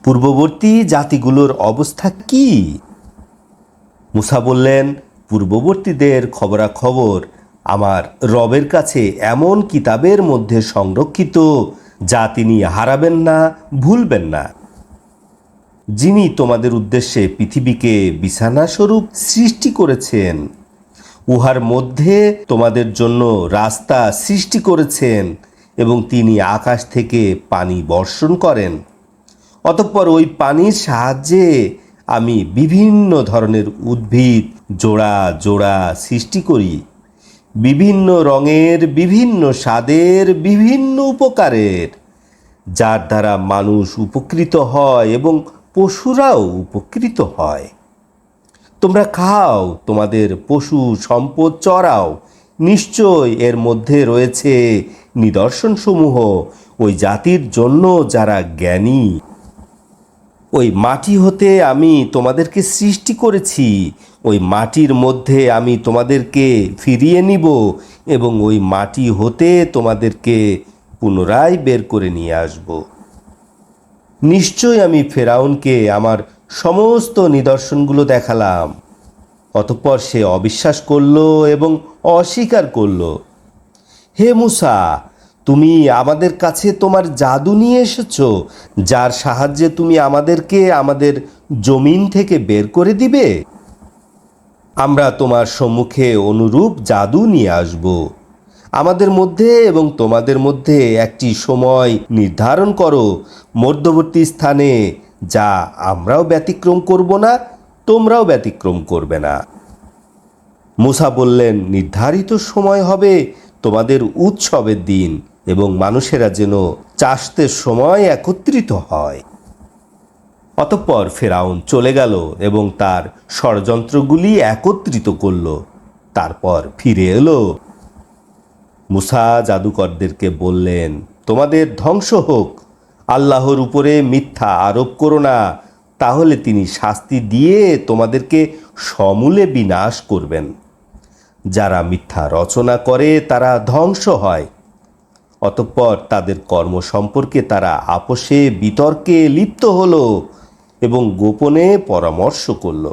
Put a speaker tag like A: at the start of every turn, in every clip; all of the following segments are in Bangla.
A: পূর্ববর্তী জাতিগুলোর অবস্থা কি? মুসা বললেন, পূর্ববর্তীদের খবরাখবর আমার রবের কাছে এমন কিতাবের মধ্যে সংরক্ষিত, যা তিনি হারাবেন না, ভুলবেন না। যিনি তোমাদের উদ্দেশ্যে পৃথিবীকে বিছানাস্বরূপ সৃষ্টি করেছেন, উহার মধ্যে তোমাদের জন্য রাস্তা সৃষ্টি করেছেন এবং তিনি আকাশ থেকে পানি বর্ষণ করেন। অতঃপর ওই পানির সাহায্যে আমি বিভিন্ন ধরনের উদ্ভিদ জোড়া জোড়া সৃষ্টি করি, বিভিন্ন রঙের, বিভিন্ন স্বাদের, বিভিন্ন উপকারের, যার দ্বারা মানুষ উপকৃত হয় এবং পশুরাও উপকৃত হয়। তোমরা খাও, তোমাদের পশু সম্পদ চরাও। নিশ্চয় এর মধ্যে রয়েছে নিদর্শনসমূহ ওই জাতির জন্য যারা জ্ঞানী। ওই মাটি হতে আমি তোমাদেরকে সৃষ্টি করেছি, ওই মাটির মধ্যে আমি তোমাদেরকে ফিরিয়ে নিব এবং ওই মাটি হতে তোমাদেরকে পুনরায় বের করে নিয়ে আসব। নিশ্চয় আমি ফেরাউনকে আমার সমস্ত নিদর্শনগুলো দেখালাম, অতঃপর সে অবিশ্বাস করল এবং অস্বীকার করল। হে মুসা, তুমি আমাদের কাছে তোমার জাদু নিয়ে এসেছো, যার সাহায্যে তুমি আমাদেরকে আমাদের জমিন থেকে বের করে দিবে। আমরা তোমার সম্মুখে অনুরূপ জাদু নিয়ে আসব। আমাদের মধ্যে এবং তোমাদের মধ্যে একটি সময় নির্ধারণ করো মধ্যবর্তী স্থানে, যা আমরাও ব্যতিক্রম করব না, তোমরাও ব্যতিক্রম করবে না। মুসা বললেন, নির্ধারিত সময় হবে তোমাদের উৎসবের দিন এবং মানুষেরা যেন চাষতের সময় একত্রিত হয়। অতঃপর ফেরাউন চলে গেল এবং তার ষড়যন্ত্রগুলি একত্রিত করল। তারপর ফিরে এলো। মুসা জাদুকরদেরকে বললেন, তোমাদের ধ্বংস হোক, আল্লাহর উপরে মিথ্যা আরোপ করো না, তাহলে তিনি শাস্তি দিয়ে তোমাদেরকে সমূলে বিনাশ করবেন। যারা মিথ্যা রচনা করে তারা ধ্বংস হয়। অতঃপর তাদের কর্ম সম্পর্কে তারা আপোষে বিতর্কে লিপ্ত হলো এবং গোপনে পরামর্শ করল।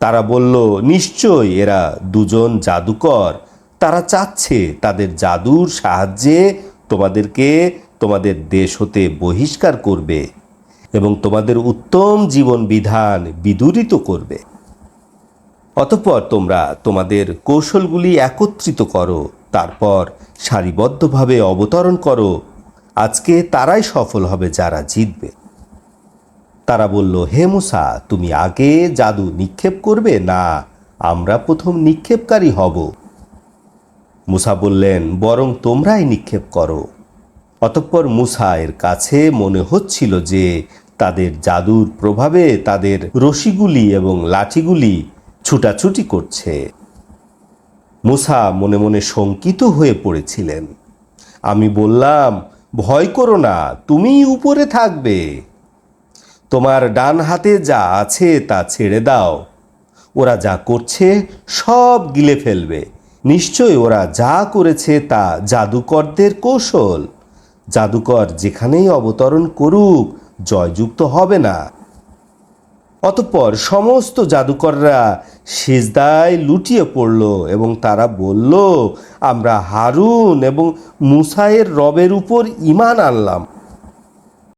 A: তারা বলল, নিশ্চয় এরা দুজন জাদুকর, তারা চাচ্ছে তাদের জাদুর সাহায্যে তোমাদেরকে তোমাদের দেশ হতে বহিষ্কার করবে এবং তোমাদের উত্তম জীবন বিধান বিদূরিত করবে। অতঃপর তোমরা তোমাদের কৌশলগুলি একত্রিত করো, তারপর সারিবদ্ধভাবে অবতরণ করো। আজকে তারাই সফল হবে যারা জিতবে। তারা বলল, হে মুসা, তুমি আগে জাদু নিক্ষেপ করবে, না আমরা প্রথম নিক্ষেপকারী হব? মুসা বললেন, বরং তোমরাই নিক্ষেপ করো। অতঃপর মুসা এর কাছে মনে হচ্ছিল যে তাদের জাদুর প্রভাবে তাদের রশিগুলি এবং লাঠিগুলি ছুটাছুটি করছে। মুসা মনে মনে শঙ্কিত হয়ে পড়েছিলেন। আমি বললাম, ভয় করো না, তুমিই উপরে থাকবে। তোমার ডান হাতে যা আছে তা ছেড়ে দাও। ওরা যা করছে সব গিলে ফেলবে। নিশ্চয় ওরা যা করেছে তা জাদুকরদের কৌশল। জাদুকর যেখানেই অবতরণ করুক জয়যুক্ত হবে না। অতঃপর সমস্ত জাদুকররা সিজদায় লুটিয়ে পড়ল এবং তারা বলল, আমরা হারুন এবং মুসায়ের রবের উপর ঈমান আনলাম।